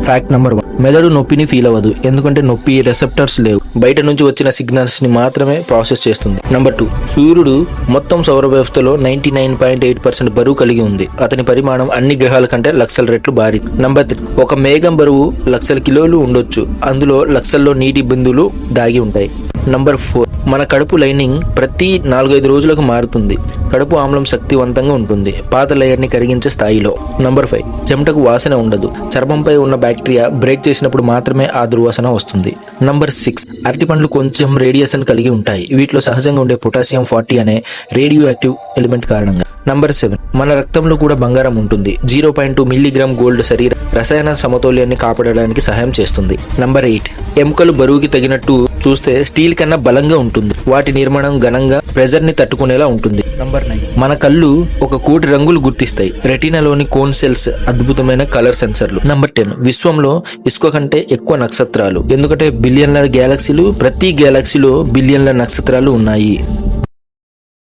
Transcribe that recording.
Fact number 1, మెదడు నొప్పిని feel అవ్వదు, ఎందుకంటే నొప్పి రెసెప్టర్స్ లేవు, బయట నుంచి వచ్చిన సిగ్నల్స్ ని మాత్రమే ప్రాసెస్ చేస్తుంది. నెంబర్ 2, సూర్యుడు మొత్తం సౌర వ్యవస్థలో 99.8% బరువు కలిగి ఉంది. అతని పరిమాణం అన్ని గ్రహాల కంటే లక్షల రెట్లు భారీ. నెంబర్ 3, ఒక మేఘం బరువు లక్షల కిలోలు ఉండొచ్చు, అందులో లక్షల్లో నీటి బిందువులు దాగి ఉంటాయి. నంబర్ 4, మన కడుపు లైనింగ్ ప్రతి 4-5 రోజులకు మారుతుంది. కడుపు ఆమ్లం శక్తివంతంగా ఉంటుంది, పాత లేయర్ ని కరిగించే స్థాయిలో. నంబర్ 5, చెమటకు వాసన ఉండదు, చర్మంపై ఉన్న బ్యాక్టీరియా బ్రేక్ చేసినప్పుడు మాత్రమే ఆ దుర్వాసన వస్తుంది. నంబర్ 6, అరటి పండ్లు కొంచెం రేడియేషన్ కలిగి ఉంటాయి, వీటిలో సహజంగా ఉండే పొటాషియం 40 అనే రేడియో యాక్టివ్ ఎలిమెంట్ కారణంగా. నంబర్ 7, మన రక్తంలో కూడా బంగారం ఉంటుంది. 0.2 మిల్లీగ్రామ్ గోల్డ్ శరీర రసాయన సమతౌల్యాన్ని కాపాడడానికి సహాయం చేస్తుంది. నంబర్ 8, ఎముకలు బరువుకి తగినట్టు చూస్తే స్టీల్ కన్నా బలంగా ఉంటుంది, వాటి నిర్మాణం ఘనంగా ప్రెజర్ ని తట్టుకునేలా ఉంటుంది. నంబర్ 9, మన కళ్ళు 1 కోటి రంగులు గుర్తిస్తాయి. రెటీనాలోని కోన్ సెల్స్ అద్భుతమైన కలర్ సెన్సర్లు. నంబర్ 10, విశ్వంలో ఇసుక కంటే ఎక్కువ నక్షత్రాలు, ఎందుకంటే బిలియన్ల గ్యాలక్సీలు, ప్రతి గ్యాలక్సీలో బిలియన్ల నక్షత్రాలు ఉన్నాయి.